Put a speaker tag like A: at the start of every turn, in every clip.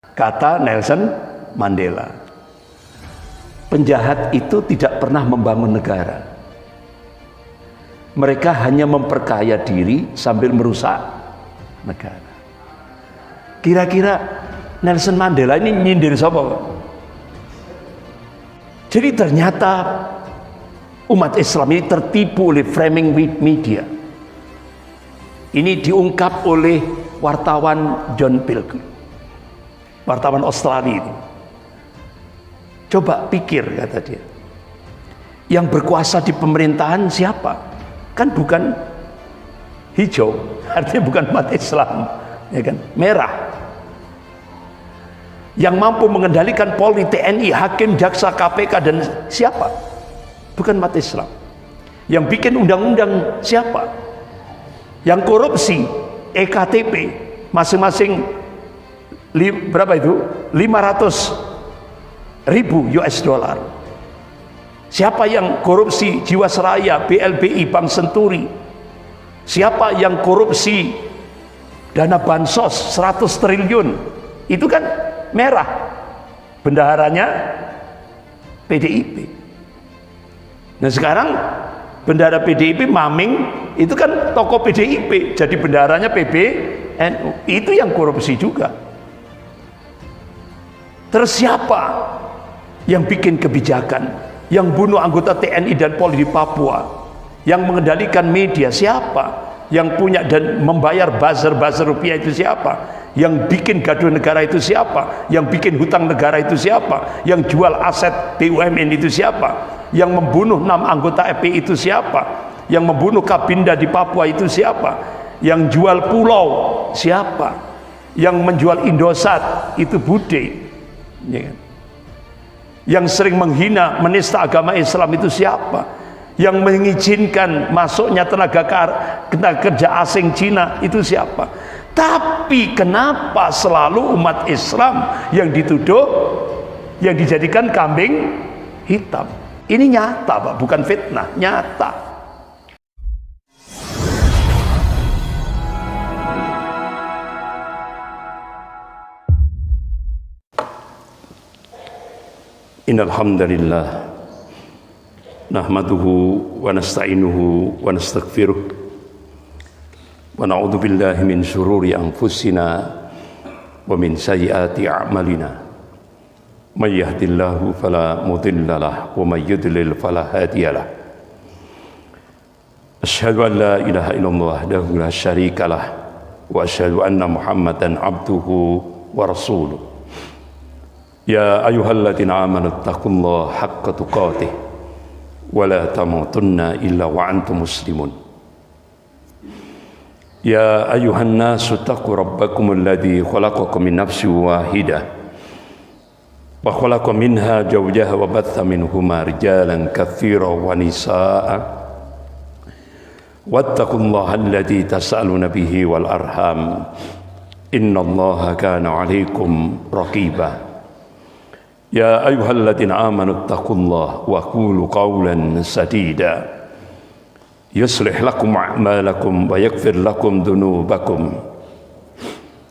A: Kata Nelson Mandela, penjahat itu tidak pernah membangun negara. Mereka hanya memperkaya diri sambil merusak negara. Kira-kira Nelson Mandela ini nyindir siapa? Jadi ternyata umat Islam ini tertipu oleh framing media. Ini diungkap oleh wartawan John Pilgrim, wartawan Australia itu. Coba pikir, kata dia, yang berkuasa di pemerintahan siapa? Kan bukan hijau, artinya bukan umat Islam, ya kan? Merah. Yang mampu mengendalikan Polri, TNI, hakim, jaksa, KPK dan siapa? Bukan umat Islam. Yang bikin undang-undang siapa? Yang korupsi, EKTP, masing-masing berapa itu? 500.000 US dollar. Siapa yang korupsi Jiwasraya, BLBI, Bank Senturi? Siapa yang korupsi dana bansos 100 triliun? Itu kan merah, bendaharanya PDIP. Nah sekarang bendahara PDIP Maming itu kan tokoh PDIP, jadi bendaharanya PBNU. Itu yang korupsi juga. Terus siapa yang bikin kebijakan, yang bunuh anggota TNI dan Polri di Papua, yang mengendalikan media siapa, yang punya dan membayar buzzer rupiah itu siapa, yang bikin gaduh negara itu siapa, yang bikin hutang negara itu siapa, yang jual aset BUMN itu siapa, yang membunuh 6 anggota FPI itu siapa, yang membunuh Kabinda di Papua itu siapa, yang jual pulau siapa, yang menjual Indosat itu Bude, ya kan? Yang sering menghina menista agama Islam itu siapa, yang mengizinkan masuknya tenaga kerja asing Cina itu siapa. Tapi kenapa selalu umat Islam yang dituduh, yang dijadikan kambing hitam? Ini nyata, Pak, bukan fitnah, nyata. Innal hamdalillah nahmaduhu wa nasta'inuhu wa nastaghfiruh wa na'udzu billahi min syururi anfusina wa min sayyiati a'malina. May yahdihillahu fala mudilla lahu wa may yudlil fala hadiya lahu. Asyhadu an la ilaha illallah wahdahu la syarika lahu wa asyhadu anna Muhammadan abduhu wa rasuluh. Ya ayyuhalladzina amanu taqullaha haqqa tuqatih wa la tamutunna illa wa antum muslimun. Ya ayyuhan nasu taqu rabbakumul ladzi khalaqakum min nafsin wahidah wa khalaqa minha zawjaha wa batha minhuma rijalan katsiran wa nisaa'a wattaqullaha alladzi tas'aluna bihi wal arham innallaha kana 'alaikum raqiba. Ya ayyuhalladzina amanu taqullaha wa qulu qawlan sadida yuslih lakum a'malakum wa yaghfir lakum dhunubakum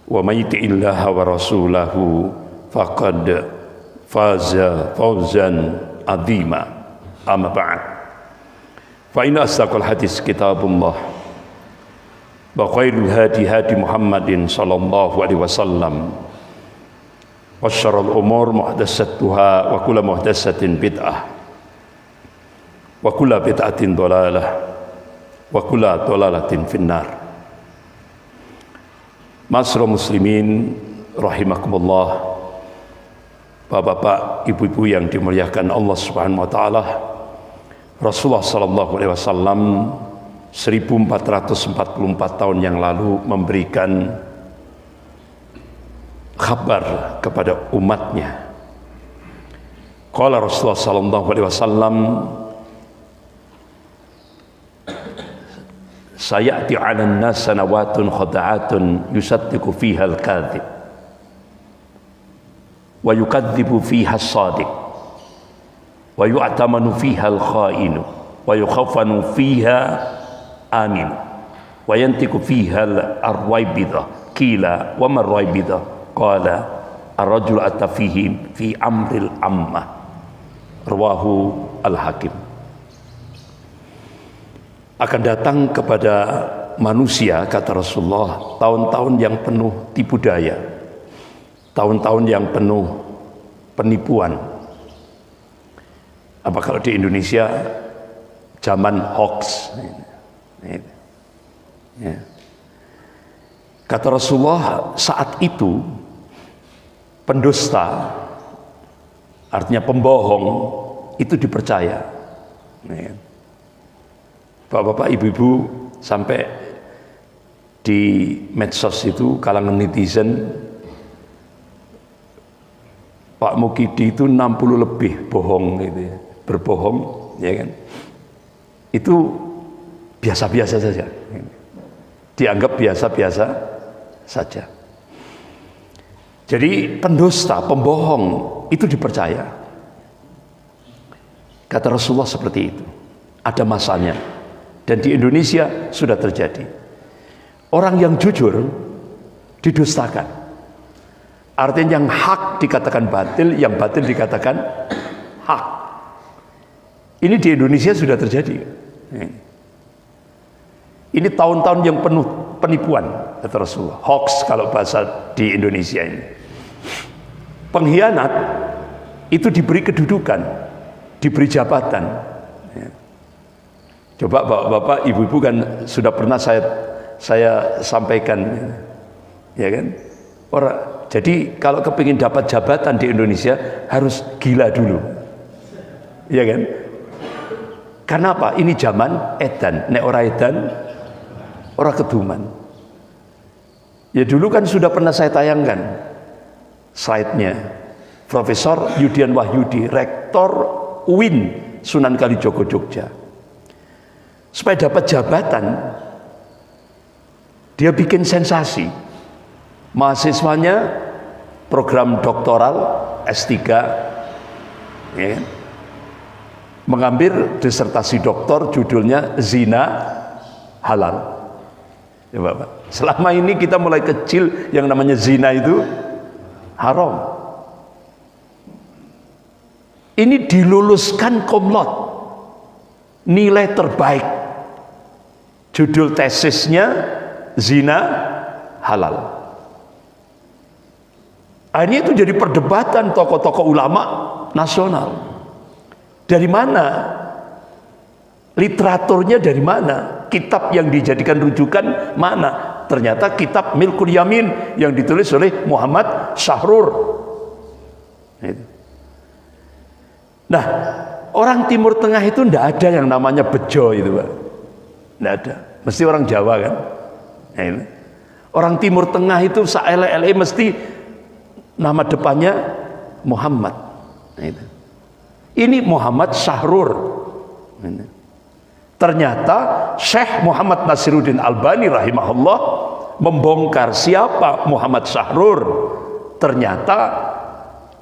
A: wa may yuti'illaha wa rasulahu faqad faza fawzan 'azima. Amma ba'd. Fa inna asdaqal hadis kitabullah wa khairul hadi hadi Muhammadin sallallahu alaihi wasallam wa syarrul umur muhdatsatuha wa kullu muhdatsatin bid'ah wa kullu bid'atin dhalalah wa kullu dhalalatin finnar. Ma'asyiral muslimin rahimakumullah, Bapak-bapak, ibu-ibu yang dimuliakan Allah Subhanahu wa taala. Rasulullah sallallahu alaihi wasallam 1444 tahun yang lalu memberikan kabar kepada umatnya. Qala Rasulullah sallallahu alaihi wasallam, sayati 'alan nas sanawatun khada'atun yusaddiqu fiha al-kadhib wa yukadzibu fiha as-sadiq wa yu'tamanu fiha al-kha'inu wa yukhafanu fiha amin wa yantiqu fiha al-arwaibidah. Qila wa ma ar-raibidah? Qala ar-rajul at-tafihi fi amril ammah, rawahu al-Hakim. Akan datang kepada manusia, kata Rasulullah, tahun-tahun yang penuh tipu daya, tahun-tahun yang penuh penipuan. Apa kalau di Indonesia zaman hoax? Ya. Kata Rasulullah, saat itu pendusta, artinya pembohong, itu dipercaya. Bapak-bapak, ibu-ibu, sampai di medsos itu kalangan netizen, Pak Mukidi itu 60 lebih bohong gitu ya, berbohong, ya kan? Itu biasa-biasa saja, dianggap biasa-biasa saja. Jadi pendusta, pembohong itu dipercaya. Kata Rasulullah seperti itu. Ada masanya. Dan di Indonesia sudah terjadi. Orang yang jujur didustakan. Artinya yang hak dikatakan batil, yang batil dikatakan hak. Ini di Indonesia sudah terjadi. Ini tahun-tahun yang penuh penipuan, kata Rasulullah. Hoax kalau bahasa di Indonesia ini. Pengkhianat itu diberi kedudukan, diberi jabatan. Coba bapak-bapak, ibu-ibu kan sudah pernah saya sampaikan, ya kan? Jadi kalau kepingin dapat jabatan di Indonesia harus gila dulu, ya kan? Karena apa? Ini zaman edan, nek ora edan, ora keduman. Ya dulu kan sudah pernah saya tayangkan slide-nya. Profesor Yudian Wahyudi, Rektor UIN Sunan Kalijogo Jogja. Supaya dapat jabatan, dia bikin sensasi. Mahasiswanya program doktoral S3, ya kan? Mengambil disertasi doktor judulnya Zina Halal. Ya Bapak, selama ini kita mulai kecil yang namanya zina itu haram. Ini diluluskan komlot, nilai terbaik. Judul tesisnya zina halal. Akhirnya itu jadi perdebatan tokoh-tokoh ulama nasional. Dari mana? Literaturnya dari mana? Kitab yang dijadikan rujukan mana? Ternyata kitab Milkul Yamin yang ditulis oleh Muhammad Syahrur. Nah, orang Timur Tengah itu tidak ada yang namanya bejo itu, Pak. Tidak ada. Mesti orang Jawa kan? Nah, ini. Orang Timur Tengah itu saele-ele mesti nama depannya Muhammad. Nah, itu. Ini Muhammad Syahrur. Ini. Ternyata Syekh Muhammad Nasiruddin Albani rahimahullah membongkar siapa Muhammad Syahrur. Ternyata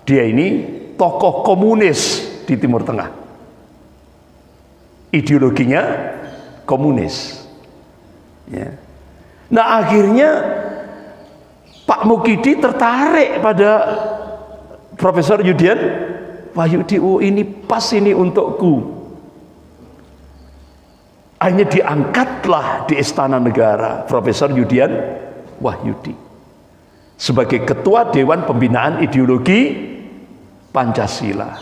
A: dia ini tokoh komunis di Timur Tengah. Ideologinya komunis. Ya. Nah akhirnya Pak Mukidi tertarik pada Profesor Yudian Wahyudi. Oh ini pas ini untukku. Akhirnya diangkatlah di Istana Negara Profesor Yudian Wahyudi sebagai Ketua Dewan Pembinaan Ideologi Pancasila,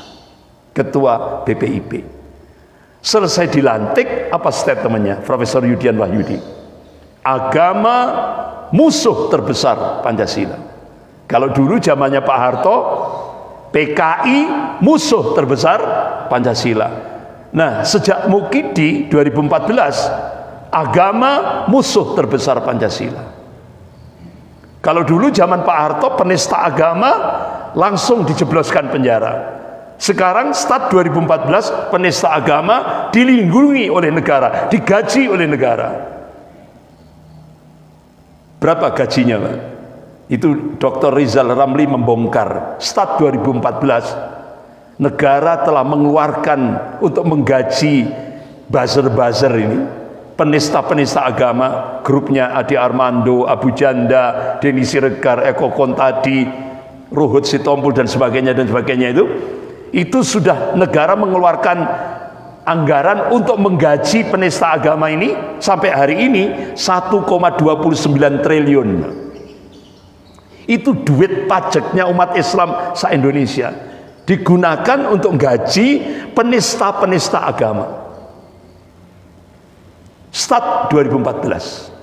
A: Ketua BPIP. Selesai dilantik, apa statementnya Profesor Yudian Wahyudi? Agama musuh terbesar Pancasila. Kalau dulu zamannya Pak Harto, PKI musuh terbesar Pancasila. Nah, sejak Mukidi 2014, agama musuh terbesar Pancasila. Kalau dulu zaman Pak Harto penista agama langsung dijebloskan penjara. Sekarang start 2014 penista agama dilindungi oleh negara, digaji oleh negara. Berapa gajinya, Pak? Itu Dr. Rizal Ramli membongkar. Start 2014 negara telah mengeluarkan untuk menggaji buzzer-buzzer ini, penista-penista agama, grupnya Adi Armando, Abu Janda, Denny Siregar, Eko Kontadi, Ruhut Sitompul dan sebagainya itu sudah negara mengeluarkan anggaran untuk menggaji penista agama ini sampai hari ini 1,29 triliun. Itu duit pajaknya umat Islam se-Indonesia digunakan untuk gaji penista-penista agama. Start 2014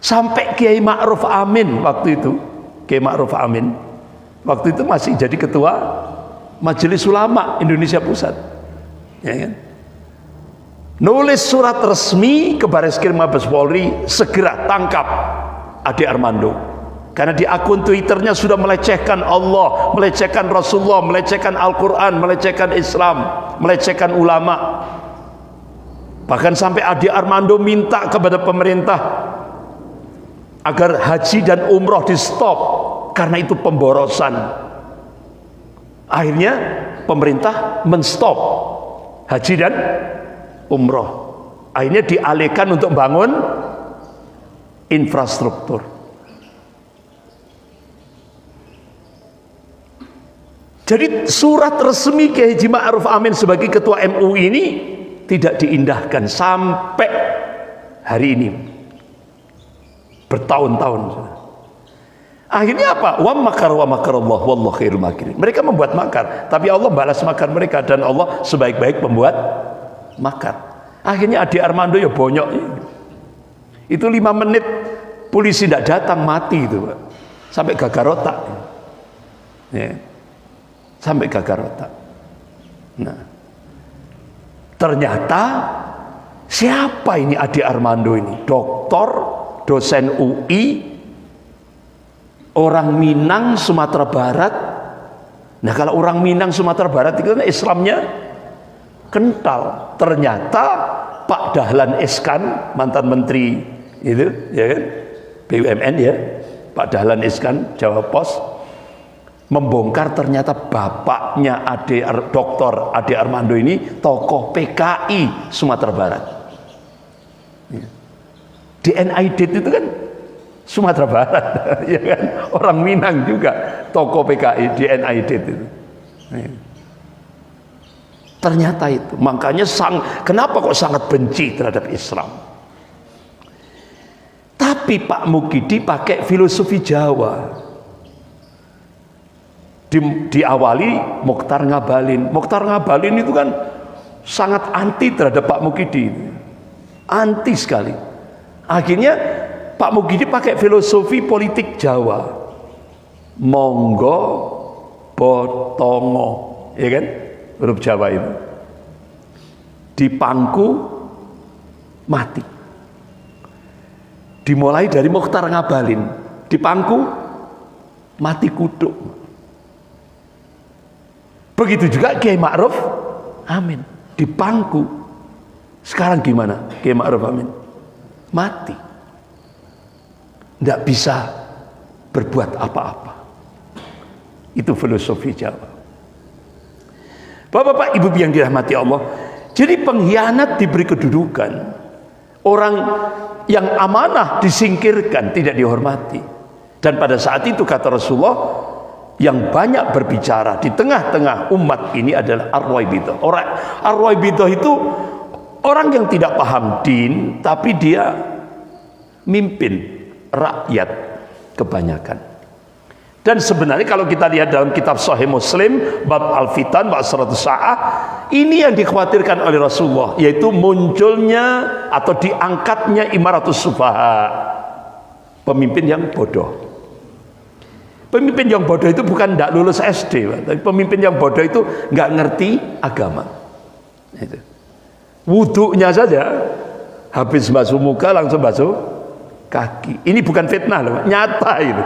A: sampai Kiai Ma'ruf Amin waktu itu, Kiai Ma'ruf Amin waktu itu masih jadi ketua Majelis Ulama Indonesia Pusat, ya kan? Nulis surat resmi ke Bareskrim Mabes Polri, segera tangkap Ade Armando, karena di akun Twitternya sudah melecehkan Allah, melecehkan Rasulullah, melecehkan Al-Quran, melecehkan Islam, melecehkan ulama. Bahkan sampai Ade Armando minta kepada pemerintah agar haji dan umroh di stop karena itu pemborosan. Akhirnya pemerintah menstop haji dan umroh, akhirnya dialihkan untuk bangun infrastruktur. Jadi surat resmi Kiai Haji Ma'ruf Amin sebagai ketua MUI ini tidak diindahkan sampai hari ini, bertahun-tahun. Akhirnya apa? Wa makar wa makarallah wallahu khairul makirin. Mereka membuat makar, tapi Allah balas makar mereka, dan Allah sebaik-baik pembuat makar. Akhirnya Ade Armando ya bonyok. Itu 5 menit polisi tidak datang, mati itu, Pak. Sampai gagal otak. Ya. Sampai gagal otak. Nah, ternyata siapa ini Ade Armando ini? Doktor, dosen UI, orang Minang, Sumatera Barat. Nah, kalau orang Minang, Sumatera Barat itu kan Islamnya kental. Ternyata Pak Dahlan Iskan, mantan menteri itu, ya kan, BUMN ya, Pak Dahlan Iskan, Jawa Pos, membongkar ternyata bapaknya Dr. Ade Armando ini tokoh PKI Sumatera Barat. Di NID itu kan Sumatera Barat, ya kan, orang Minang juga tokoh PKI di NID itu. Ternyata itu, makanya kenapa kok sangat benci terhadap Islam. Tapi Pak Mukidi pakai filosofi Jawa. Diawali Mokhtar Ngabalin. Mokhtar Ngabalin itu kan sangat anti terhadap Pak Mukidi, anti sekali. Akhirnya Pak Mukidi pakai filosofi politik Jawa, monggo botongo, ya kan, huruf Jawa itu, dipangku mati. Dimulai dari Mokhtar Ngabalin, dipangku mati kuduk. Begitu juga Kiai Ma'ruf Amin, dipangku. Sekarang gimana Kiai Ma'ruf Amin? Mati, tidak bisa berbuat apa-apa. Itu filosofi Jawa. Bapak-bapak, ibu yang dirahmati Allah, jadi pengkhianat diberi kedudukan, orang yang amanah disingkirkan, tidak dihormati. Dan pada saat itu kata Rasulullah, yang banyak berbicara di tengah-tengah umat ini adalah Ar-Ruwaibidah. Orang Ar-Ruwaibidah itu orang yang tidak paham din, tapi dia mimpin rakyat kebanyakan. Dan sebenarnya kalau kita lihat dalam kitab Sahih Muslim bab Al-Fitan bab 100 Sa'ah, ini yang dikhawatirkan oleh Rasulullah, yaitu munculnya atau diangkatnya imaratus sufaha, pemimpin yang bodoh. Pemimpin yang bodoh itu bukan tidak lulus SD, tapi pemimpin yang bodoh itu nggak ngerti agama. Wudhunya saja habis basuh muka langsung basuh kaki. Ini bukan fitnah loh, nyata itu.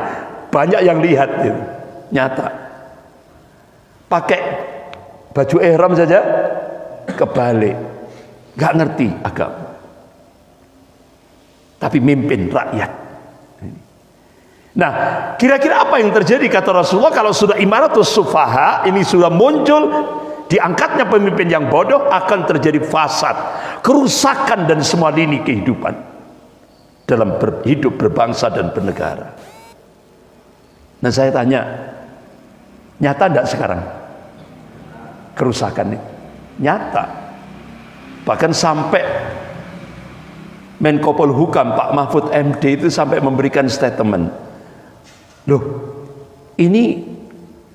A: Banyak yang lihat itu, nyata. Pakai baju ihram saja kebalik, nggak ngerti agama. Tapi mimpin rakyat. Nah, kira-kira apa yang terjadi kata Rasulullah kalau sudah imaratus sufaha ini sudah muncul, diangkatnya pemimpin yang bodoh, akan terjadi fasad, kerusakan dan semua lini kehidupan dalam hidup berbangsa dan bernegara. Nah saya tanya, nyata enggak sekarang kerusakan ini? Nyata. Bahkan sampai Menko Polhukam Pak Mahfud MD itu sampai memberikan statement, loh ini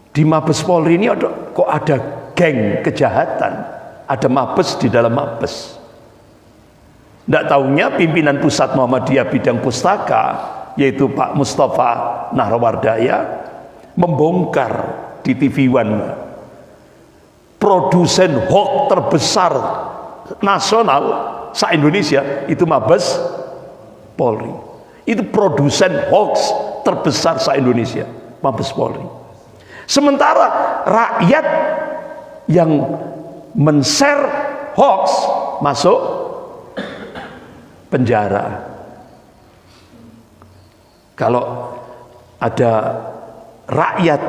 A: di Mabes Polri ini kok ada geng kejahatan, ada mabes di dalam mabes. Tidak tahunya pimpinan pusat Muhammadiyah bidang pustaka, yaitu Pak Mustafa Nahrawardaya, membongkar di TV One produsen hoax terbesar nasional se-Indonesia itu Mabes Polri. Itu produsen hoax terbesar se-Indonesia, Mabes Polri. Sementara rakyat yang men-share hoax masuk penjara. Kalau ada rakyat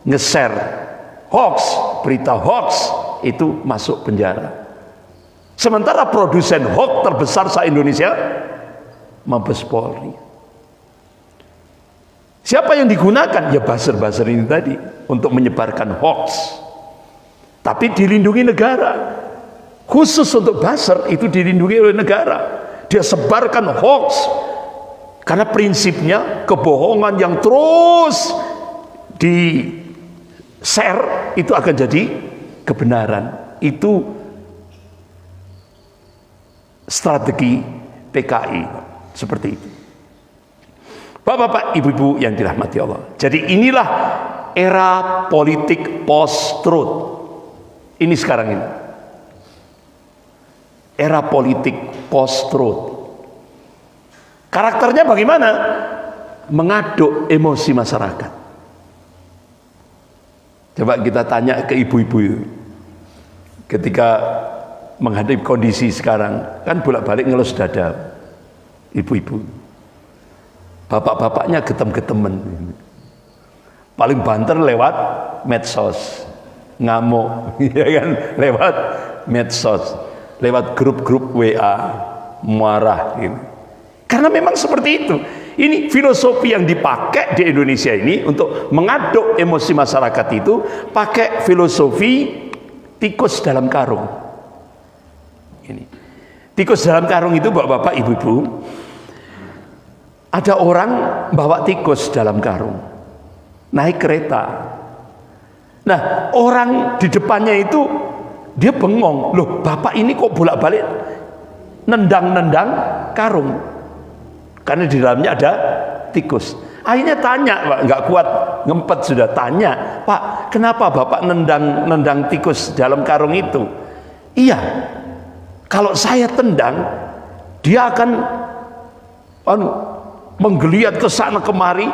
A: nge-share hoax, berita hoax, itu masuk penjara. Sementara produsen hoax terbesar se-Indonesia Mabes Polri. Siapa yang digunakan? Ya buzzer-buzzer ini tadi untuk menyebarkan hoax. Tapi dilindungi negara. Khusus untuk buzzer itu dilindungi oleh negara. Dia sebarkan hoax karena prinsipnya kebohongan yang terus di share itu akan jadi kebenaran. Itu strategi PKI seperti itu. Bapak-bapak, ibu-ibu yang dirahmati Allah. Jadi inilah era politik post-truth. Ini sekarang ini. Era politik post-truth. Karakternya bagaimana? Mengaduk emosi masyarakat. Coba kita tanya ke ibu-ibu itu. Ketika menghadapi kondisi sekarang, kan bolak-balik ngelus dada ibu-ibu. Bapak-bapaknya getem-getemen. Paling banter lewat medsos. Ngamuk, ya kan? Lewat medsos. Lewat grup-grup WA, marah gitu. Karena memang seperti itu. Ini filosofi yang dipakai di Indonesia ini untuk mengaduk emosi masyarakat itu pakai filosofi tikus dalam karung. Ini. Tikus dalam karung itu bapak-bapak, ibu-ibu, ada orang bawa tikus dalam karung, naik kereta. Nah, orang di depannya itu dia bengong, loh bapak ini kok bolak-balik nendang-nendang karung, karena di dalamnya ada tikus. Akhirnya tanya, Pak, nggak kuat ngempet sudah tanya, Pak, kenapa bapak nendang tikus dalam karung itu? Iya, kalau saya tendang, dia akan menggeliat ke sana kemari,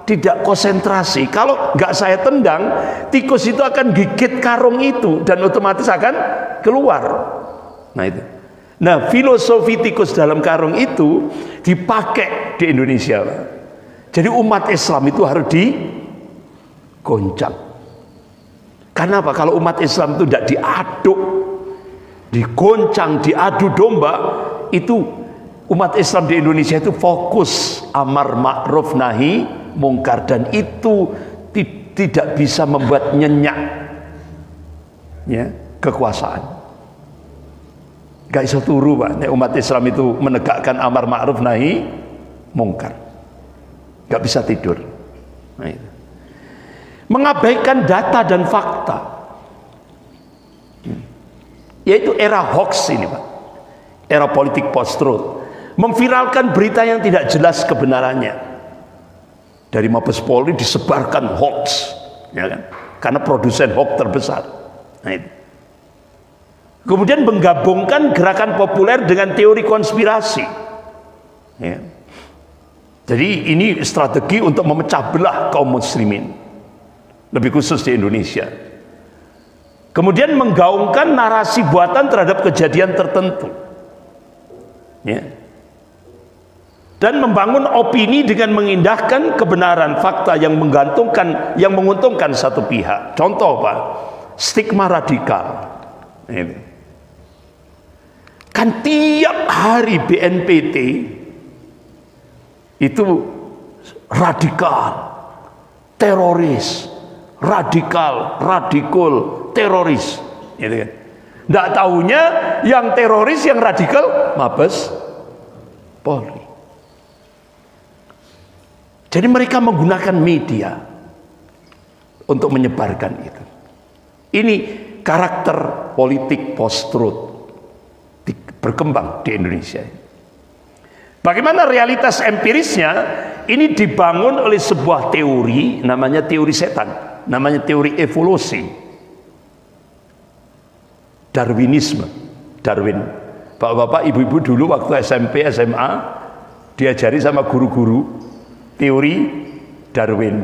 A: tidak konsentrasi. Kalau nggak saya tendang, tikus itu akan gigit karung itu dan otomatis akan keluar. Nah itu. Nah, filosofi tikus dalam karung itu dipakai di Indonesia. Jadi umat Islam itu harus digoncang. Karena apa? Kalau umat Islam itu tidak diaduk, digoncang, diadu domba, itu umat Islam di Indonesia itu fokus amar ma'ruf nahi mungkar, dan itu tidak bisa membuat nyenyak ya kekuasaan. Gak bisa turu, Pak, umat Islam itu menegakkan amar ma'ruf nahi mungkar, gak bisa tidur. Nah, itu. Mengabaikan data dan fakta, yaitu era hoax ini, Pak, era politik post-truth. Memviralkan berita yang tidak jelas kebenarannya. Dari Mabes Polri disebarkan hoax, ya kan? Karena produsen hoax terbesar. Nah, itu. Kemudian menggabungkan gerakan populer dengan teori konspirasi. Ya. Jadi ini strategi untuk memecah belah kaum muslimin, lebih khusus di Indonesia. Kemudian menggaungkan narasi buatan terhadap kejadian tertentu. Ya. Dan membangun opini dengan mengindahkan kebenaran fakta yang menguntungkan satu pihak. Contoh, Pak, stigma radikal. Ini. Kan tiap hari BNPT itu radikal, teroris, radikal, teroris, gitu kan. Nggak taunya yang teroris, yang radikal, Mabes Polri. Jadi mereka menggunakan media untuk menyebarkan itu. Ini karakter politik post-truth berkembang di Indonesia. Bagaimana realitas empirisnya? Ini dibangun oleh sebuah teori, namanya teori setan, namanya teori evolusi, Darwinisme, Darwin. Bapak-bapak, ibu-ibu dulu waktu SMP, SMA diajari sama guru-guru teori Darwin.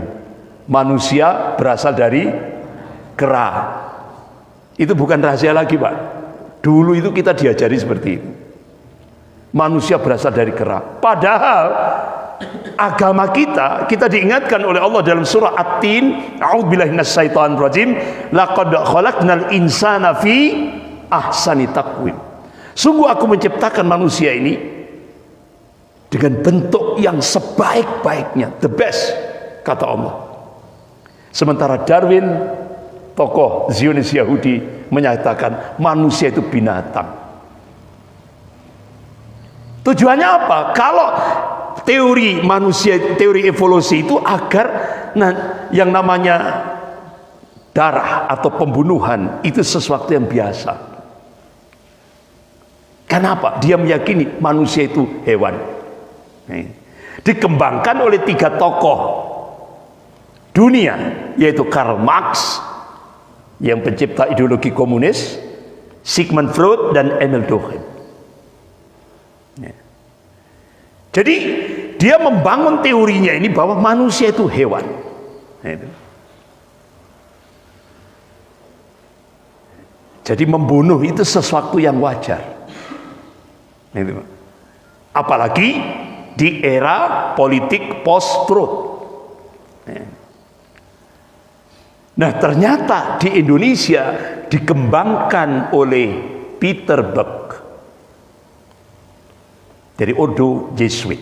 A: Manusia berasal dari kera. Itu bukan rahasia lagi, Pak. Dulu itu kita diajari seperti itu. Manusia berasal dari kera. Padahal agama kita diingatkan oleh Allah dalam surah At-Tin, a'udzubillahi minasyaitonir rajim, laqad khalaqnal insana fi ahsani taqwim. Sungguh aku menciptakan manusia ini dengan bentuk yang sebaik-baiknya, the best, kata Allah. Sementara Darwin, tokoh Zionis Yahudi, menyatakan manusia itu binatang. Tujuannya apa? Kalau teori manusia, teori evolusi itu agar yang namanya darah atau pembunuhan itu sesuatu yang biasa. Kenapa? Dia meyakini manusia itu hewan. Dikembangkan oleh 3 tokoh dunia, yaitu Karl Marx yang pencipta ideologi komunis, Sigmund Freud, dan Emil Durkheim. Jadi dia membangun teorinya ini bahwa manusia itu hewan. Jadi membunuh itu sesuatu yang wajar. Apalagi di era politik post-truth. Nah, ternyata di Indonesia dikembangkan oleh Peter Buck dari Ordo Jesuit.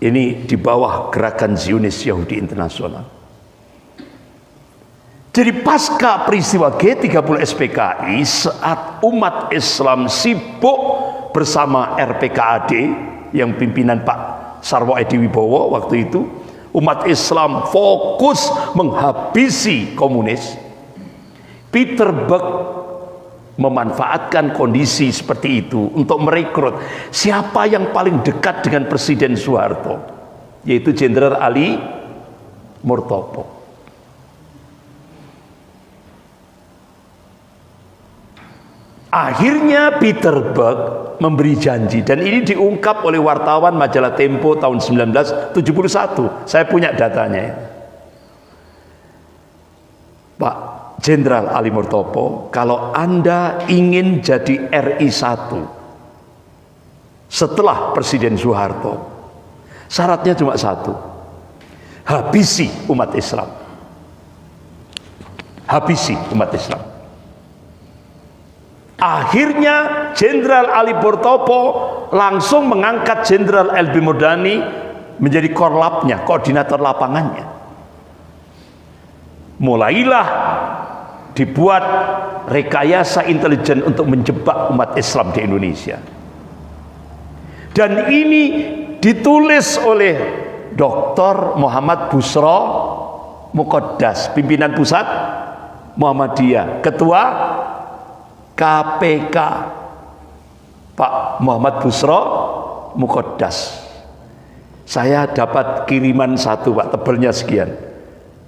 A: Ini di bawah gerakan Zionis Yahudi Internasional. Jadi pasca peristiwa G30 SPKI, saat umat Islam sibuk bersama RPKAD yang pimpinan Pak Sarwo Edi Wibowo waktu itu, umat Islam fokus menghabisi komunis. Peter Buck memanfaatkan kondisi seperti itu untuk merekrut siapa yang paling dekat dengan Presiden Soeharto, yaitu Jenderal Ali Murtopo. Akhirnya Peter Buck memberi janji, dan ini diungkap oleh wartawan majalah Tempo tahun 1971. Saya punya datanya. Pak Jenderal Ali Murtopo, kalau Anda ingin jadi RI 1 setelah Presiden Soeharto, syaratnya cuma satu: habisi umat Islam. Habisi umat Islam. Akhirnya Jenderal Ali Murtopo langsung mengangkat Jenderal Elbi Murdani menjadi korlapnya, koordinator lapangannya. Mulailah dibuat rekayasa intelijen untuk menjebak umat Islam di Indonesia. Dan ini ditulis oleh Dr. Muhammad Busro Muqaddas, pimpinan pusat Muhammadiyah, ketua KPK, Pak Muhammad Busro Muqaddas. Saya dapat kiriman satu, Pak, tebelnya sekian,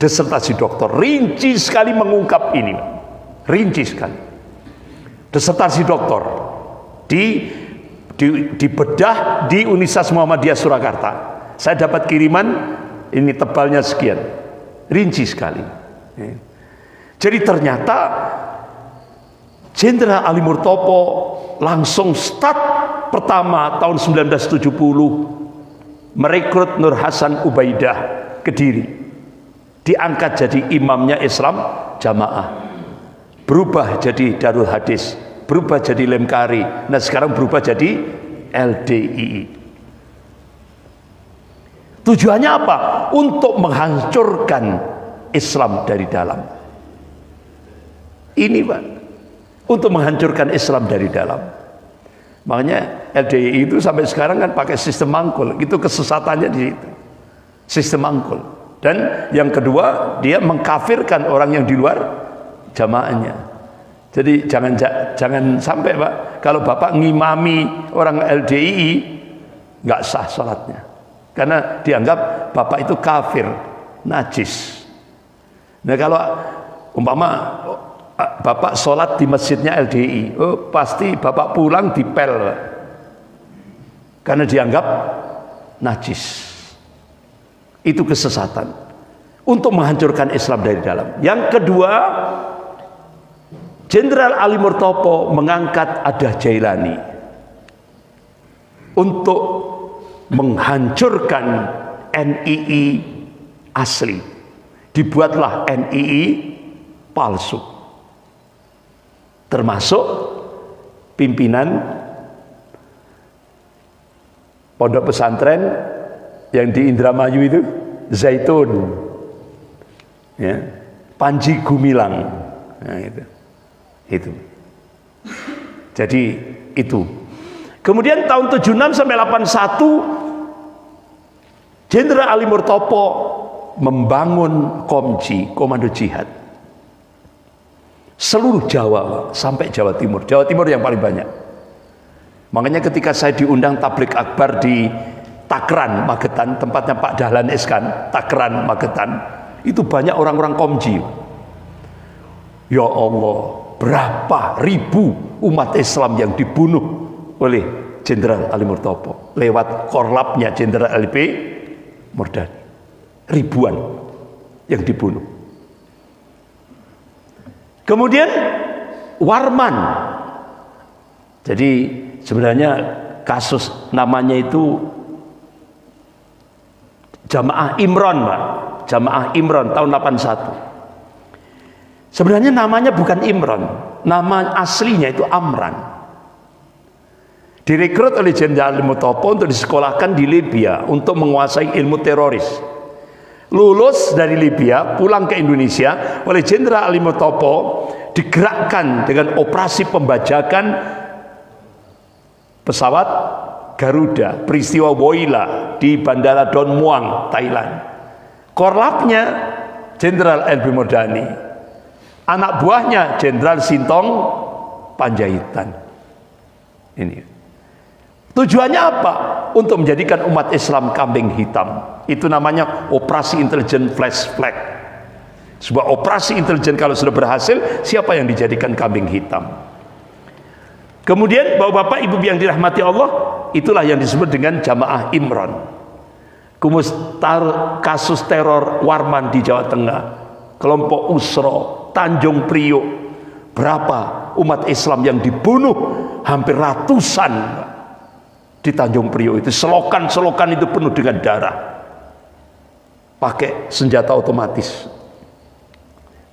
A: disertasi doktor, rinci sekali mengungkap ini, rinci sekali. Disertasi doktor dibedah di Universitas Muhammadiyah Surakarta. Saya dapat kiriman ini, tebalnya sekian, rinci sekali. Jadi ternyata Jenderal Ali Murtopo langsung start pertama tahun 1970 merekrut Nur Hasan Ubaidah Kediri, diangkat jadi imamnya Islam Jamaah, berubah jadi Darul Hadis, berubah jadi Lemkari, nah sekarang berubah jadi LDII. Tujuannya apa? Untuk menghancurkan Islam dari dalam. Ini Pak, untuk menghancurkan Islam dari dalam. Makanya LDII itu sampai sekarang kan pakai sistem mangkul. Itu kesesatannya di situ, sistem mangkul. Dan yang kedua, dia mengkafirkan orang yang di luar jamaahnya. Jadi jangan sampai Pak, kalau Bapak ngimami orang LDII nggak sah salatnya. Karena dianggap Bapak itu kafir, najis. Nah kalau umpama Bapak sholat di masjidnya LDI, pasti Bapak pulang dipel, karena dianggap najis. Itu kesesatan untuk menghancurkan Islam dari dalam. Yang kedua, Jenderal Ali Murtopo mengangkat Adah Jailani untuk menghancurkan NII asli. Dibuatlah NII palsu, termasuk pimpinan pondok pesantren yang di Indramayu itu, Zaitun, ya, Panji Gumilang. Nah, itu. Jadi itu. Kemudian tahun 76 sampai 81 Jenderal Ali Murtopo membangun Komji, Komando Jihad, seluruh Jawa sampai Jawa Timur. Jawa Timur yang paling banyak. Makanya ketika saya diundang tablik akbar di Takran, Magetan, tempatnya Pak Dahlan Iskan, Takran, Magetan, itu banyak orang-orang Komji. Ya Allah, berapa ribu umat Islam yang dibunuh oleh Jenderal Ali Murtopo lewat korlapnya Jenderal LP Murdani. Ribuan yang dibunuh. Kemudian Warman. Jadi sebenarnya kasus namanya itu Jamaah Imron, Pak. Jamaah Imron tahun 81. Sebenarnya namanya bukan Imron, nama aslinya itu Amran. Direkrut oleh Jenderal Murtopo untuk disekolahkan di Libya untuk menguasai ilmu teroris. Lulus dari Libya, pulang ke Indonesia oleh Jenderal Ali Murtopo, digerakkan dengan operasi pembajakan pesawat Garuda, peristiwa Woyla di Bandara Don Muang, Thailand. Korlapnya Jenderal LB Murdani, anak buahnya Jenderal Sintong Panjaitan. Ini tujuannya apa? Untuk menjadikan umat Islam kambing hitam. Itu namanya operasi intelijen flash flag. Sebuah operasi intelijen kalau sudah berhasil, siapa yang dijadikan kambing hitam? Kemudian bapak-bapak ibu yang dirahmati Allah, itulah yang disebut dengan Jamaah Imron. Kasus teror Warman di Jawa Tengah, kelompok Usro, Tanjung Priok, berapa umat Islam yang dibunuh, hampir ratusan di Tanjung Priok itu. Selokan-selokan itu penuh dengan darah, pakai senjata otomatis.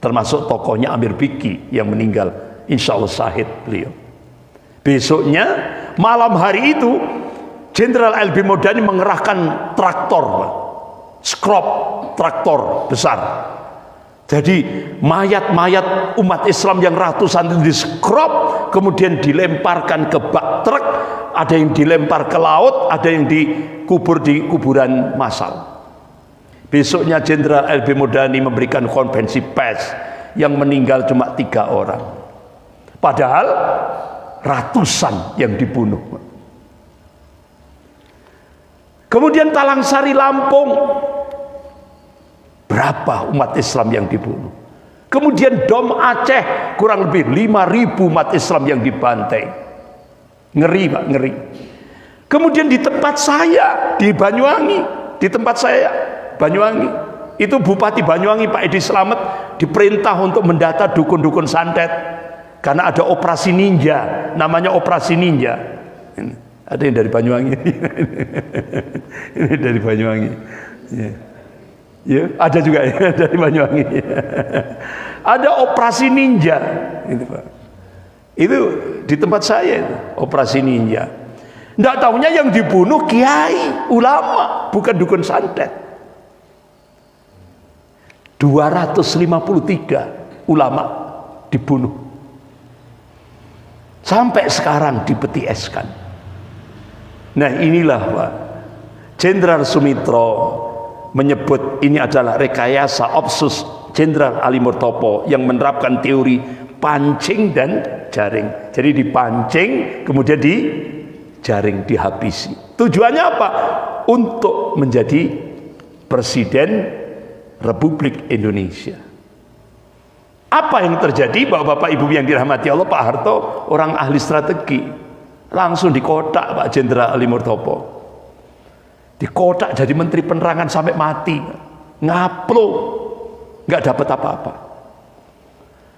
A: Termasuk tokohnya Amir Biki yang meninggal, insya Allah syahid beliau. Besoknya malam hari itu Jenderal LB Murdani mengerahkan traktor, skrop traktor besar. Jadi mayat-mayat umat Islam yang ratusan itu di-skrop, kemudian dilemparkan ke bak truk, ada yang dilempar ke laut, ada yang dikubur di kuburan massal. Besoknya Jenderal LB Murdani memberikan konferensi pers, yang meninggal cuma 3 orang. Padahal ratusan yang dibunuh. Kemudian Talangsari, Lampung, berapa umat Islam yang dibunuh. Kemudian Dom Aceh, kurang lebih 5.000 umat Islam yang dibantai. Ngeri Pak, ngeri. Kemudian di tempat saya di Banyuwangi, di tempat saya Banyuwangi, itu Bupati Banyuwangi Pak Edi Slamet diperintah untuk mendata dukun-dukun santet karena ada operasi ninja, namanya operasi ninja. Ada yang dari Banyuwangi. Ini dari Banyuwangi. Ya. Ya, ada juga ya dari Banyuwangi. Ada operasi ninja, itu Pak. Itu di tempat saya itu, operasi ninja. Nggak taunya yang dibunuh kiai, ulama, bukan dukun santet. 253 ulama dibunuh. Sampai sekarang dipeti eskan. Nah inilah Pak, Jenderal Sumitro menyebut ini adalah rekayasa opsus Jenderal Ali Murtopo yang menerapkan teori pancing dan jaring. Jadi dipancing kemudian dijaring, dihabisi. Tujuannya apa? Untuk menjadi Presiden Republik Indonesia. Apa yang terjadi Bapak-bapak Ibu yang dirahmati Allah? Pak Harto orang ahli strategi, langsung dikotak Pak Jenderal Ali Murtopo, dikotak jadi Menteri Penerangan sampai mati, ngaplo, nggak dapat apa-apa.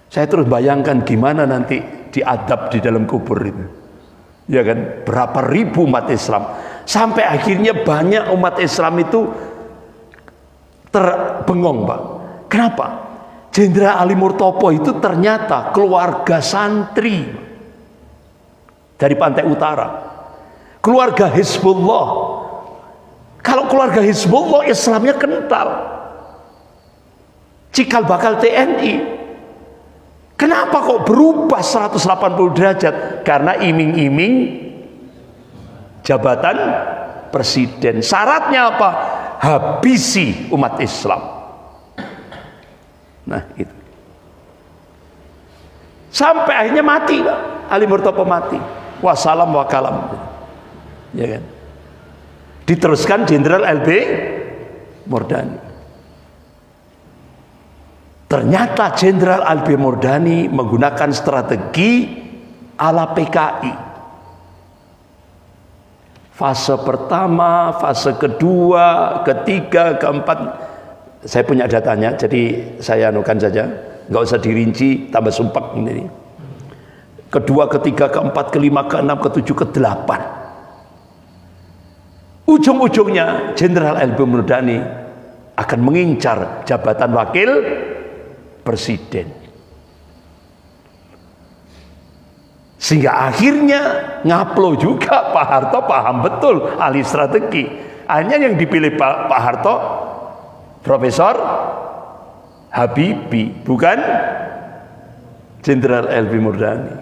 A: Saya terus bayangkan gimana nanti diadab di dalam kubur itu, ya kan? Berapa ribu umat Islam, sampai akhirnya banyak umat Islam itu terbengong Pak. Kenapa? Jenderal Ali Murtopo itu ternyata keluarga santri dari pantai utara, keluarga Hizbullah. Kalau keluarga Hizbullah Islamnya kental, cikal bakal TNI. Kenapa kok berubah 180 derajat? Karena iming-iming jabatan presiden. Syaratnya apa? Habisi umat Islam. Nah itu. Sampai akhirnya mati Pak. Ali Murtopo mati. Wassalam wa kalam. Ya kan? Diteruskan Jenderal LB Murdani. Ternyata Jenderal LB Murdani menggunakan strategi ala PKI. Fase pertama, fase kedua, ketiga, keempat, saya punya datanya, jadi saya anukan saja, nggak usah dirinci, tambah sumpah ini. Kedua, ketiga, keempat, kelima, keenam, ketujuh, kedelapan. Ujung-ujungnya Jenderal LB Murdani akan mengincar jabatan wakil presiden. Sehingga akhirnya ngaplo juga Pak Harto paham betul ahli strategi. Hanya yang dipilih Pak Harto Profesor Habibie, bukan Jenderal LB Murdani.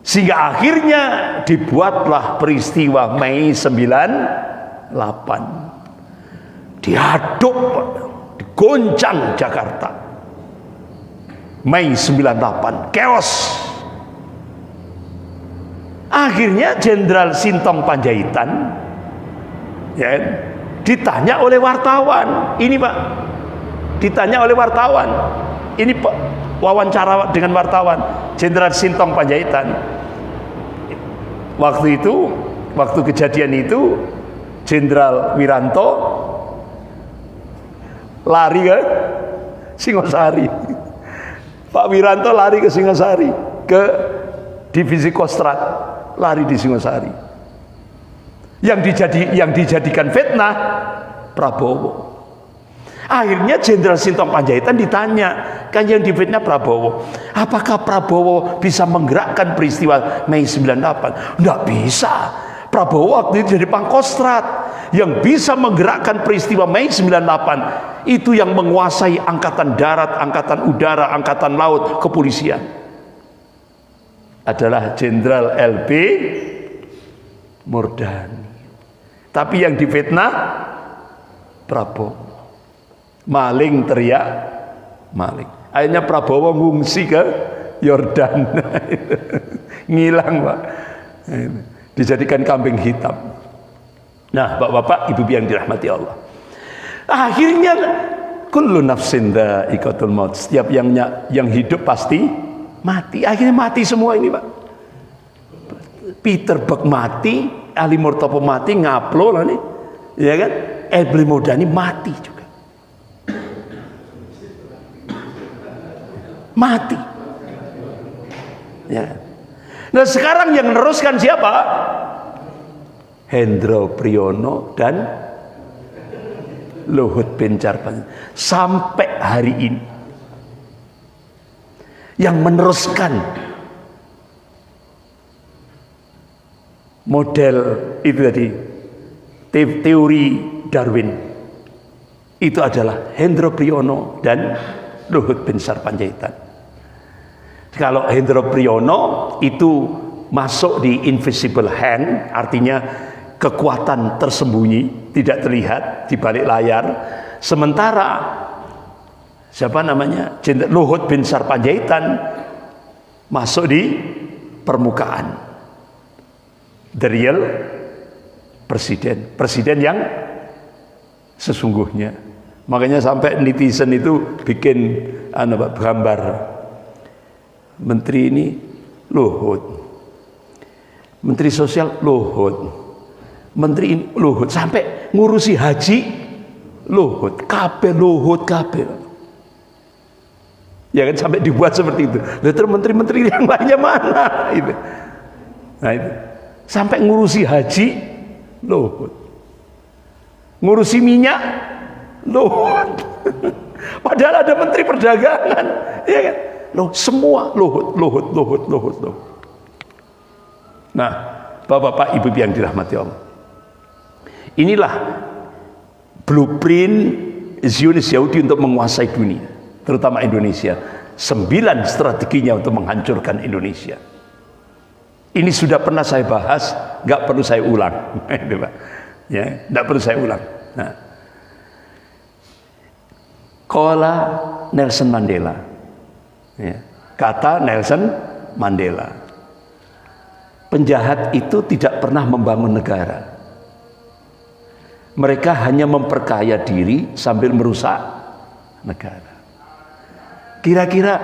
A: Sehingga akhirnya dibuatlah peristiwa Mei 98. Diaduk, digoncang Jakarta. Mei 98, chaos. Akhirnya Jenderal Sintong Panjaitan ya, ditanya oleh wartawan. Ini Pak, ditanya oleh wartawan. Ini Pak, wawancara dengan wartawan Jenderal Sintong Panjaitan. Waktu itu, waktu kejadian itu Jenderal Wiranto lari ke Singosari. Pak Wiranto lari ke Singosari, ke divisi Kostrad, lari di Singosari. Yang dijadikan fitnah Prabowo. Akhirnya Jenderal Sintong Panjaitan ditanya, kan yang difitnah Prabowo, apakah Prabowo bisa menggerakkan peristiwa Mei 98? Nggak bisa. Prabowo waktu itu jadi Pangkostrat. Yang bisa menggerakkan peristiwa Mei 98 itu yang menguasai angkatan darat, angkatan udara, angkatan laut, kepolisian adalah Jenderal LB Murdani. Tapi yang difitnah Prabowo. Maling teriak maling. Akhirnya Prabowo ngungsi ke Yordan. Ngilang Pak. Dijadikan kambing hitam. Nah bapak-bapak ibu yang dirahmati Allah, akhirnya kullu nafsin dha'iqatul maut, setiap yang hidup pasti mati. Akhirnya mati semua ini Pak. Peter Buck mati, Ali Murtopo mati, ngaplo lah nih, ya kan? LB Murdani mati juga, mati. Ya. Nah sekarang yang meneruskan siapa? Hendro Priyono dan Luhut Bincar sampai hari ini. Yang meneruskan model itu tadi, teori Darwin, itu adalah Hendro Priyono dan Luhut Binsar Panjaitan. Kalau Hendro Priyono itu masuk di invisible hand, artinya kekuatan tersembunyi, tidak terlihat di balik layar. Sementara siapa namanya, Luhut Binsar Panjaitan masuk di permukaan, the real presiden yang sesungguhnya. Makanya sampai netizen itu bikin gambar menteri ini Luhut, menteri sosial Luhut, menteri ini Luhut, sampai ngurusi haji Luhut, kabeh Luhut kabeh. Ya kan, sampai dibuat seperti itu. Lalu terus menteri-menteri yang lainnya mana? Itu. Nah itu. Sampai ngurusi haji Luhut, ngurusi minyak Luhut. Padahal ada menteri perdagangan, ya kan? Loh, semua Luhut. Nah, Bapak-bapak, Ibu yang dirahmati Allah, inilah blueprint Zionis Yahudi untuk menguasai dunia, terutama Indonesia. 9 strateginya untuk menghancurkan Indonesia. Ini sudah pernah saya bahas, nggak perlu saya ulang. Ya, nggak perlu saya ulang. Nah, Qala Nelson Mandela, ya, kata Nelson Mandela, penjahat itu tidak pernah membangun negara. Mereka hanya memperkaya diri sambil merusak negara. Kira-kira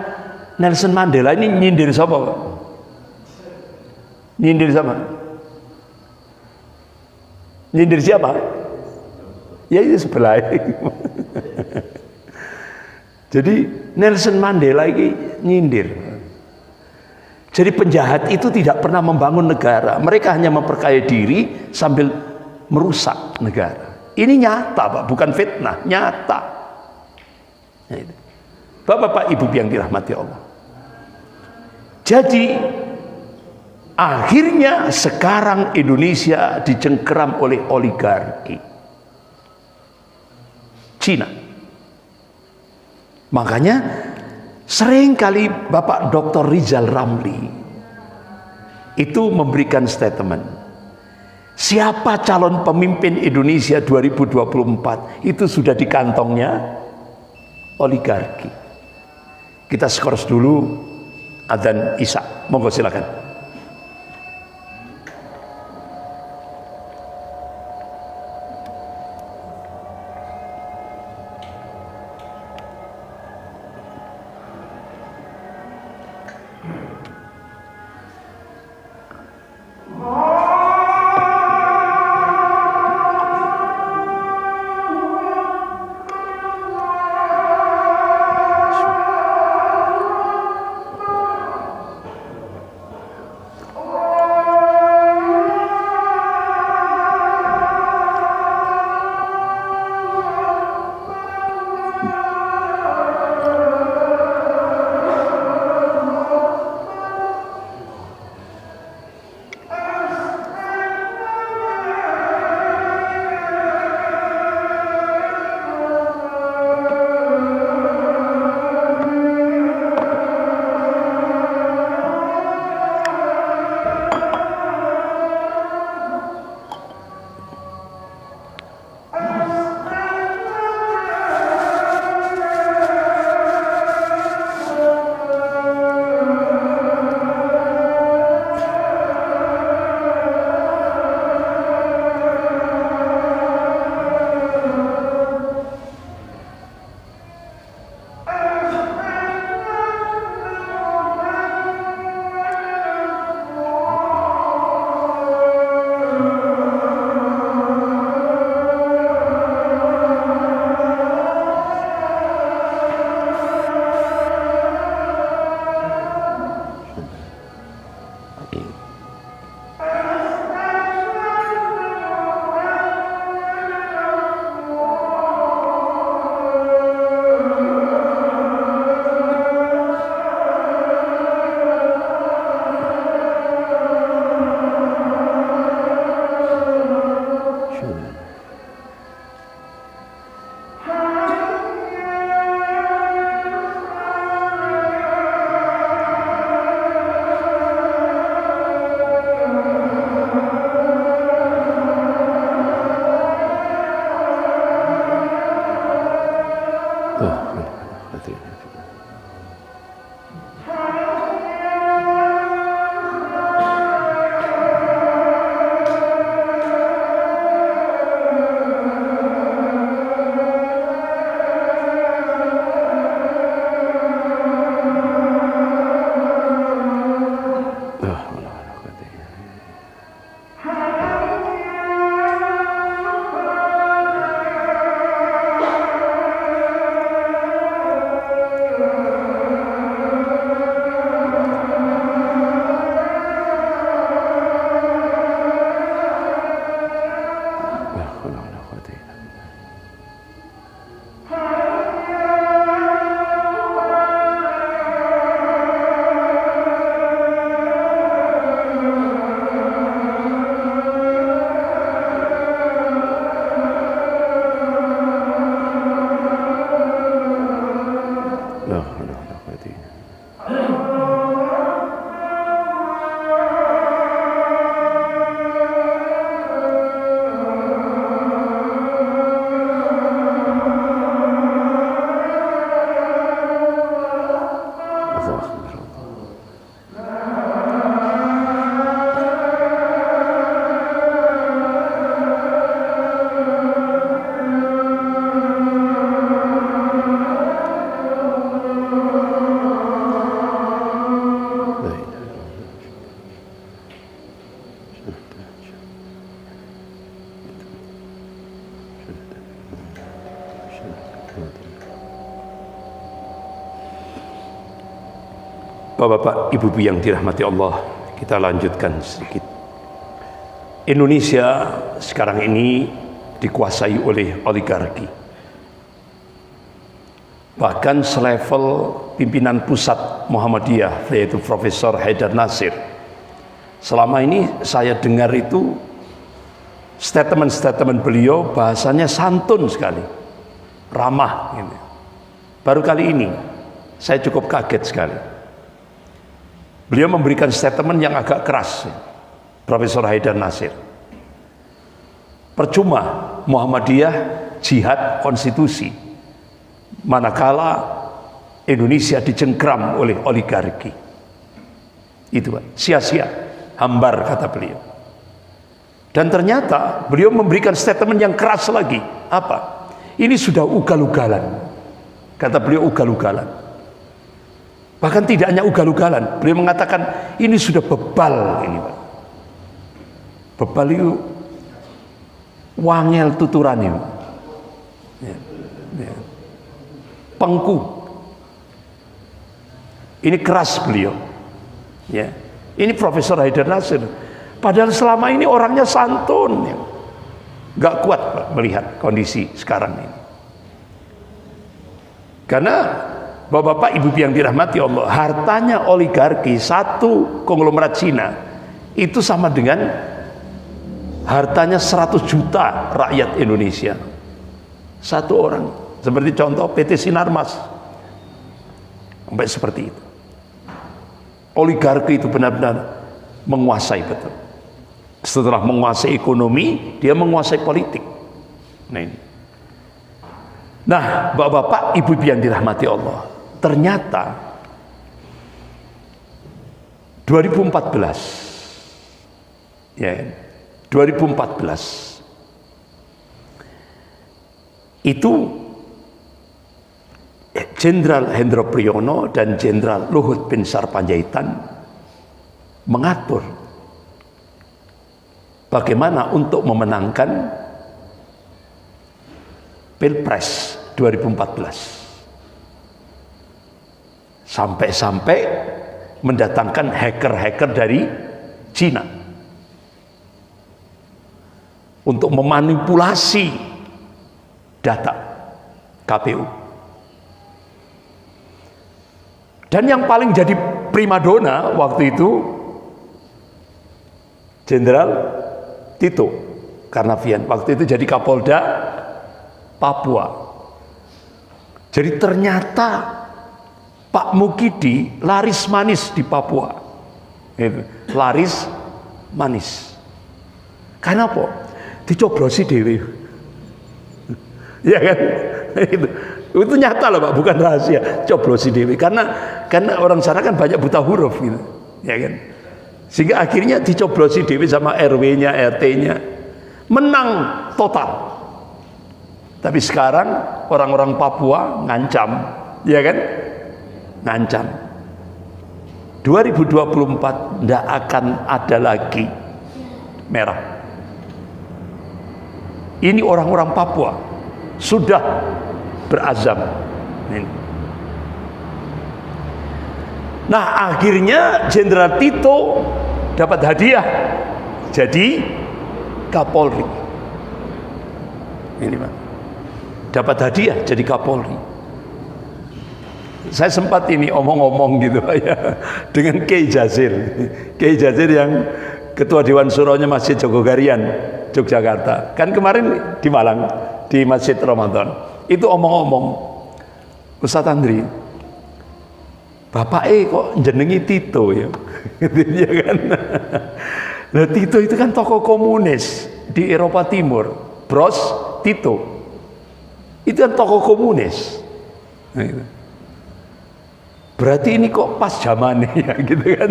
A: Nelson Mandela ini nyindir siapa, Pak? Nyindir siapa? Nyindir siapa? Ya itu sebelah. Jadi Nelson Mandela ini nyindir. Jadi penjahat itu tidak pernah membangun negara. Mereka hanya memperkaya diri sambil merusak negara. Ini nyata, Pak, bukan fitnah, nyata. Bapak-bapak, Ibu yang dirahmati Allah. Jadi akhirnya sekarang Indonesia dicengkeram oleh oligarki Cina. Makanya seringkali Bapak Dr. Rizal Ramli itu memberikan statement, siapa calon pemimpin Indonesia 2024 itu sudah di kantongnya oligarki. Kita skors dulu adzan Isya. Monggo silakan. Bapak-bapak, ibu-ibu yang dirahmati Allah, kita lanjutkan sedikit. Indonesia sekarang ini dikuasai oleh oligarki. Bahkan selevel pimpinan pusat Muhammadiyah, yaitu Profesor Haidar Nasir. Selama ini saya dengar itu statement-statement beliau bahasanya santun sekali, ramah gitu. Baru kali ini saya cukup kaget sekali. Beliau memberikan statement yang agak keras, Profesor Haidar Nasir. Percuma Muhammadiyah jihad konstitusi, manakala Indonesia dicengkram oleh oligarki. Itu Pak, sia-sia, hambar kata beliau. Dan ternyata beliau memberikan statement yang keras lagi. Apa? Ini sudah ugal-ugalan. Kata beliau ugal-ugalan. Bahkan tidak hanya ugal-ugalan, beliau mengatakan ini sudah bebal ini Pak. Bebal itu wangel tuturannya. Ya, ya. Pengku. Ini keras beliau. Ya. Ini Profesor Haidar Nasir. Padahal selama ini orangnya santun. Ya. Gak kuat Pak, melihat kondisi sekarang ini. Karena Bapak-bapak, ibu yang dirahmati Allah, hartanya oligarki satu konglomerat Cina itu sama dengan hartanya 100 juta rakyat Indonesia. Satu orang. Seperti contoh PT Sinarmas. Sampai seperti itu. Oligarki itu benar-benar menguasai betul. Setelah menguasai ekonomi, dia menguasai politik. Nah ini. Nah, bapak-bapak, ibu yang dirahmati Allah, ternyata 2014 ya 2014 itu Jenderal Hendro Priyono dan Jenderal Luhut bin Sarpanjaitan mengatur bagaimana untuk memenangkan Pilpres 2014. Sampai-sampai mendatangkan hacker-hacker dari Cina untuk memanipulasi data KPU. Dan yang paling jadi primadona waktu itu Jenderal Tito Karnavian, waktu itu jadi Kapolda Papua. Jadi ternyata Pak Mukidi laris manis di Papua. Laris manis. Karena apa? Dicoblosi dewe. Ya kan? Itu nyata loh Pak, bukan rahasia. Coblosi dewe. Karena orang sana kan banyak buta huruf gitu. Ya kan? Sehingga akhirnya dicoblosi dewe sama RW-nya, RT-nya. Menang total. Tapi sekarang orang-orang Papua ngancam. Ya kan? Ngancam 2024 tidak akan ada lagi merah. Ini orang-orang Papua sudah berazam. Nah akhirnya Jenderal Tito dapat hadiah jadi Kapolri. Ini Pak, dapat hadiah jadi Kapolri. Saya sempat ini omong-omong gitu ya dengan Kiai Jazir yang Ketua Dewan Suronya Masjid Jogogarian Yogyakarta. Kan kemarin di Malang di Masjid Ramadan itu omong-omong, Ustadz Andri, Bapak kok jenengi Tito ya, ya kan? Nah Tito itu kan tokoh komunis di Eropa Timur, Bros Tito itu kan tokoh komunis. Nah, itu. Berarti ini kok pas zamannya ya gitu kan.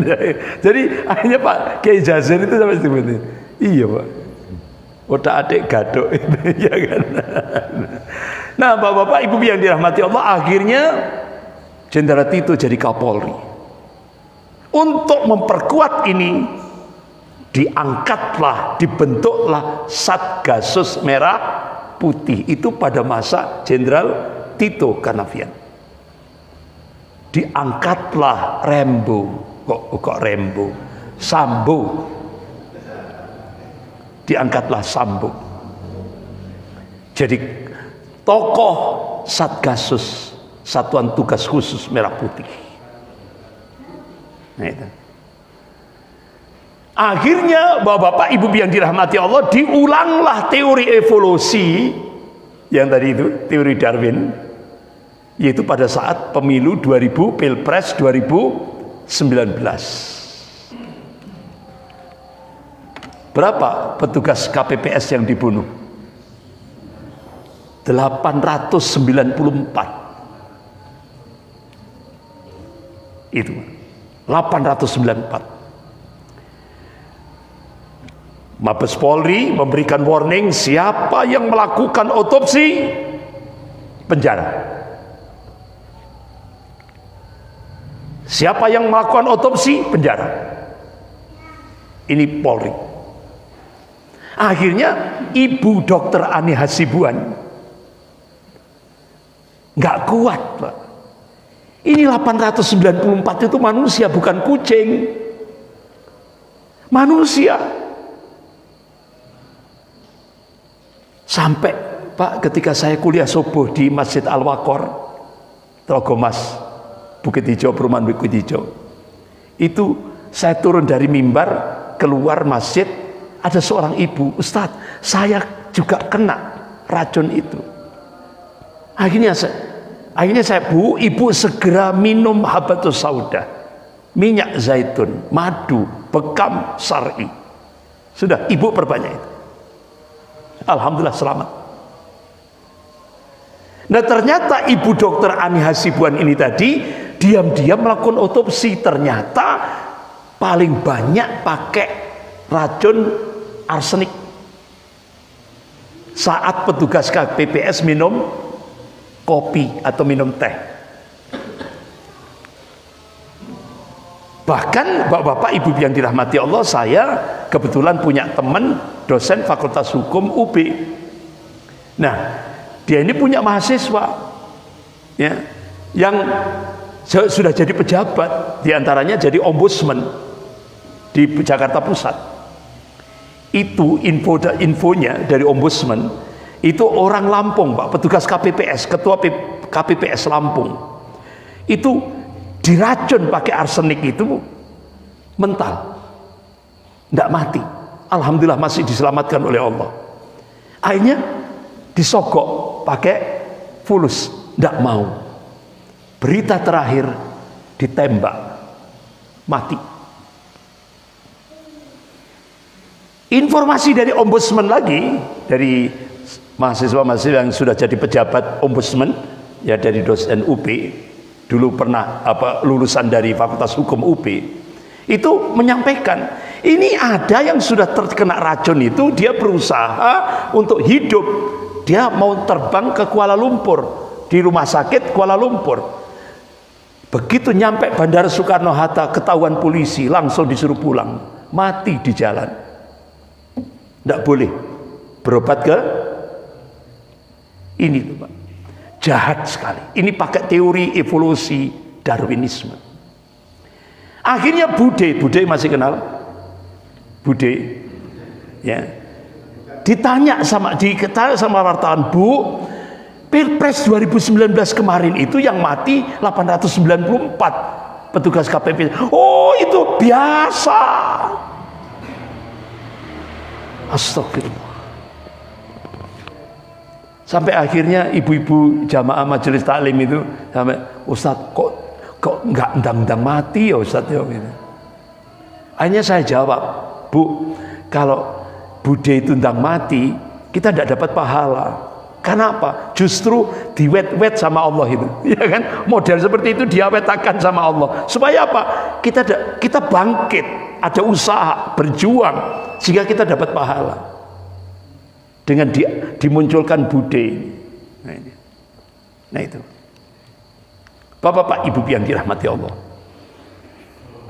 A: Jadi akhirnya Pak Kiai Jazir itu sampai seperti iya Pak, otak adik gadok itu ya kan. Nah bapak-bapak ibu yang dirahmati Allah, akhirnya Jenderal Tito jadi Kapolri. Untuk memperkuat ini diangkatlah, dibentuklah Satgasus Merah Putih itu pada masa Jenderal Tito Karnavian. Diangkatlah Rembo, kok Rembo, Sambo. Diangkatlah Sambo. Jadi tokoh Satgasus, Satuan Tugas Khusus Merah Putih. Nah, itu. Akhirnya Bapak Ibu yang dirahmati Allah, diulanglah teori evolusi yang tadi itu, teori Darwin, yaitu pada saat pemilu 2000, Pilpres 2019. Berapa petugas KPPS yang dibunuh? 894. Itu 894. Mabes Polri memberikan warning, siapa yang melakukan otopsi, penjara. Siapa yang melakukan otopsi, penjara. Ini Polri. Akhirnya Ibu Dr. Ani Hasibuan nggak kuat, Pak. Ini 894 itu manusia, bukan kucing. Manusia. Sampai Pak, ketika saya kuliah subuh di Masjid Al-Waqor, Trogomas, Bukit Hijau, perumahan Bukit Hijau, itu saya turun dari mimbar, keluar masjid, ada seorang ibu, Ustadz, saya juga kena racun itu. Akhirnya saya, Bu, ibu segera minum habatus sauda, minyak zaitun, madu, bekam syar'i. Sudah, ibu perbanyak itu. Alhamdulillah selamat. Nah, ternyata Ibu Dr. Ani Hasibuan ini tadi diam-diam melakukan otopsi. Ternyata paling banyak pakai racun arsenik. Saat petugas KPPS minum kopi atau minum teh. Bahkan bapak-bapak, ibu yang dirahmati Allah, saya kebetulan punya teman dosen Fakultas Hukum UB. Nah, dia ini punya mahasiswa ya, yang sudah jadi pejabat, diantaranya jadi ombudsman di Jakarta Pusat. Itu infonya dari ombudsman, itu orang Lampung, Pak, petugas KPPS, ketua KPPS Lampung. Itu diracun pakai arsenik, itu mental, tidak mati. Alhamdulillah masih diselamatkan oleh Allah. Akhirnya disogok pakai fulus, tidak mau. Berita terakhir ditembak, mati. Informasi dari ombudsman lagi, dari mahasiswa-mahasiswa yang sudah jadi pejabat ombudsman, ya dari dosen UB, dulu pernah lulusan dari Fakultas Hukum UB, itu menyampaikan, ini ada yang sudah terkena racun itu, dia berusaha untuk hidup, dia mau terbang ke Kuala Lumpur, di rumah sakit Kuala Lumpur. Begitu nyampe Bandara Soekarno-Hatta, ketahuan polisi, langsung disuruh pulang, mati di jalan. Tidak boleh berobat ke ini tuh, Pak. Jahat sekali. Ini pakai teori evolusi Darwinisme. Akhirnya Bude masih kenal? Bude, ya. Ditanya sama wartawan, Bu, Pilpres 2019 kemarin itu yang mati 894 petugas KPP. Oh, itu biasa. Astagfirullah. Sampai akhirnya ibu-ibu jamaah majelis taklim itu sampai, Ustadz, kok nggak endang-endang mati ya Ustadz ya, gitu. Akhirnya saya jawab, Bu, kalau Bude itu endang mati, kita tidak dapat pahala. Karena apa? Justru diwet-wet sama Allah itu, ya kan? Model seperti itu diawetakan sama Allah. Supaya apa? Kita bangkit, ada usaha, berjuang, sehingga kita dapat pahala. Dengan dimunculkan Bude. Nah itu. Bapak-bapak, ibu yang dirahmati Allah.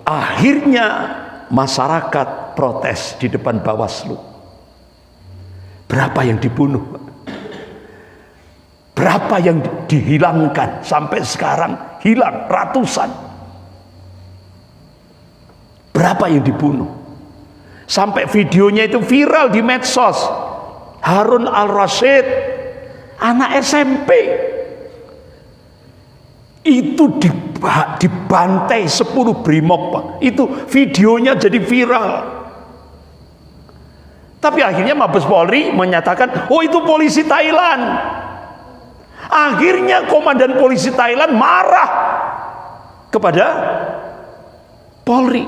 A: Akhirnya masyarakat protes di depan Bawaslu. Berapa yang dibunuh? Berapa yang dihilangkan sampai sekarang? Hilang ratusan. Berapa yang dibunuh? Sampai videonya itu viral di medsos. Harun al-Rashid, anak SMP, itu dibantai 10 brimob, Pak. Itu videonya jadi viral. Tapi akhirnya Mabes Polri menyatakan, oh itu polisi Thailand. Akhirnya komandan polisi Thailand marah kepada Polri.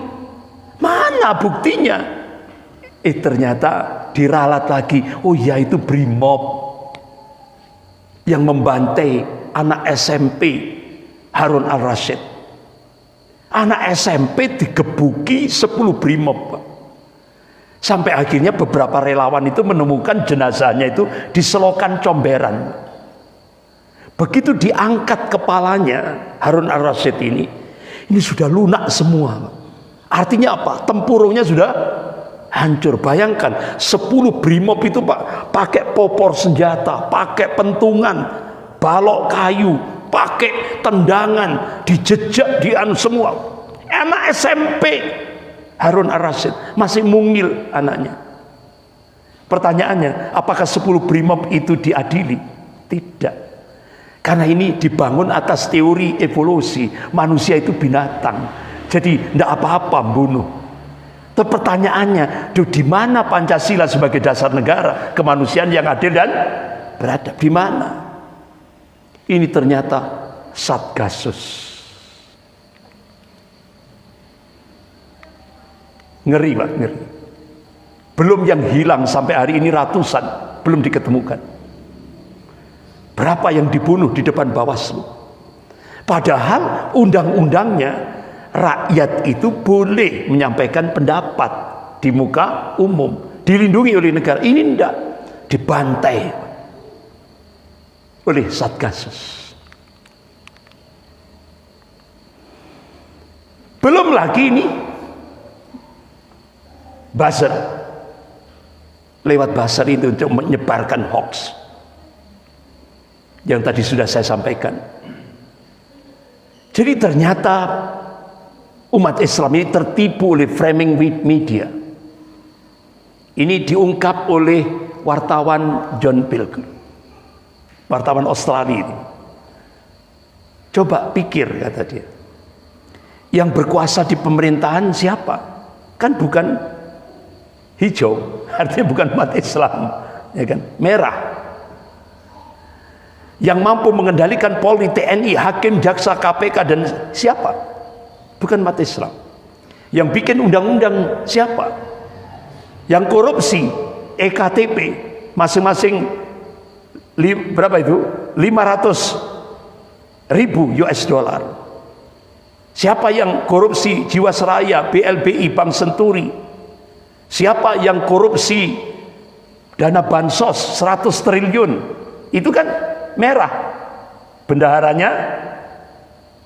A: Mana buktinya? Ternyata diralat lagi. Oh ya, itu brimob yang membantai anak SMP Harun al-Rashid. Anak SMP digebuki 10 brimob, Pak. Sampai akhirnya beberapa relawan itu menemukan jenazahnya itu di selokan Comberan. Begitu diangkat kepalanya Harun al-Rashid ini sudah lunak semua. Artinya apa? Tempurungnya sudah hancur. Bayangkan 10 brimob itu, Pak, pakai popor senjata, pakai pentungan, balok kayu, pakai tendangan, dijejak semua. Anak SMP Harun al-Rashid, masih mungil anaknya. Pertanyaannya, apakah 10 brimob itu diadili? Tidak. Karena ini dibangun atas teori evolusi. Manusia itu binatang, jadi tidak apa-apa membunuh. Tapi pertanyaannya, di mana Pancasila sebagai dasar negara kemanusiaan yang adil dan beradab? Di mana? Ini ternyata Satgasus. Ngeri, Pak, ngeri. Belum yang hilang sampai hari ini ratusan, belum diketemukan. Berapa yang dibunuh di depan Bawaslu? Padahal undang-undangnya rakyat itu boleh menyampaikan pendapat di muka umum, dilindungi oleh negara. Ini enggak, dibantai oleh Satgasus. Belum lagi ini buzzer, lewat buzzer itu untuk menyebarkan hoax yang tadi sudah saya sampaikan. Jadi ternyata umat Islam ini tertipu oleh framing media. Ini diungkap oleh wartawan John Pilger, wartawan Australia ini. Coba pikir, kata dia, yang berkuasa di pemerintahan siapa? Kan bukan hijau, artinya bukan umat Islam, ya kan? Merah. Yang mampu mengendalikan Polri, TNI, hakim, jaksa, KPK dan siapa? Bukan umat Islam. Yang bikin undang-undang siapa? Yang korupsi, EKTP, masing-masing berapa itu? 500.000 US dollar. Siapa yang korupsi Jiwasraya, BLBI, Bank Senturi? Siapa yang korupsi dana bansos 100 triliun? Itu kan merah, bendaharanya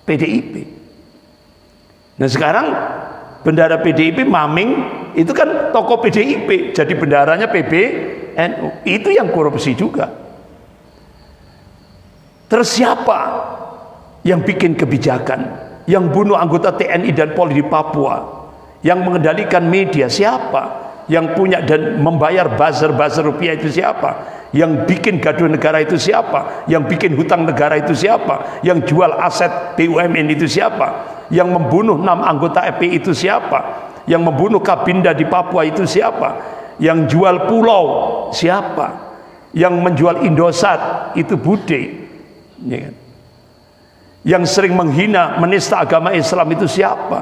A: PDIP. Nah sekarang bendahara PDIP Maming itu kan tokoh PDIP, jadi bendaharanya PBNU. Itu yang korupsi juga. Terus siapa yang bikin kebijakan, yang bunuh anggota TNI dan Polri di Papua, yang mengendalikan media siapa, yang punya dan membayar buzzer rupiah itu siapa, yang bikin gaduh negara itu siapa, yang bikin hutang negara itu siapa, yang jual aset BUMN itu siapa, yang membunuh 6 anggota FPI itu siapa, yang membunuh Kabinda di Papua itu siapa, yang jual pulau siapa, yang menjual Indosat itu Bude, ya kan? Yang sering menghina menista agama Islam itu siapa,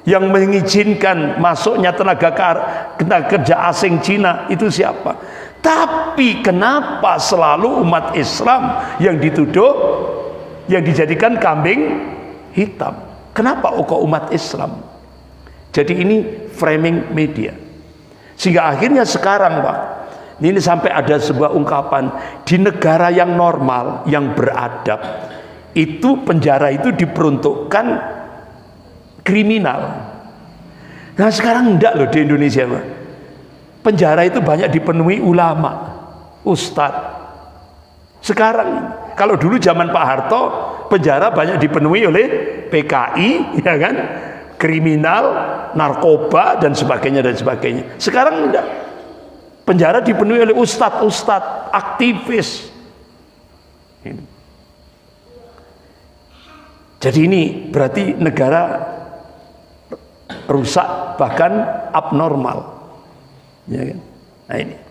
A: yang mengizinkan masuknya tenaga kerja asing Cina itu siapa. Tapi kenapa selalu umat Islam yang dituduh, yang dijadikan kambing hitam? Kenapa kok umat Islam? Jadi ini framing media. Sehingga akhirnya sekarang, Pak, ini sampai ada sebuah ungkapan, di negara yang normal, yang beradab, itu penjara itu diperuntukkan kriminal. Nah sekarang enggak loh di Indonesia, Pak. Penjara itu banyak dipenuhi ulama, ustadz. Sekarang Kalau dulu zaman Pak Harto, penjara banyak dipenuhi oleh PKI, ya kan, kriminal, narkoba dan sebagainya dan sebagainya. Sekarang enggak. Penjara dipenuhi oleh ustadz-ustadz, aktivis. Jadi ini berarti negara rusak, bahkan abnormal, ya kan? Nah ini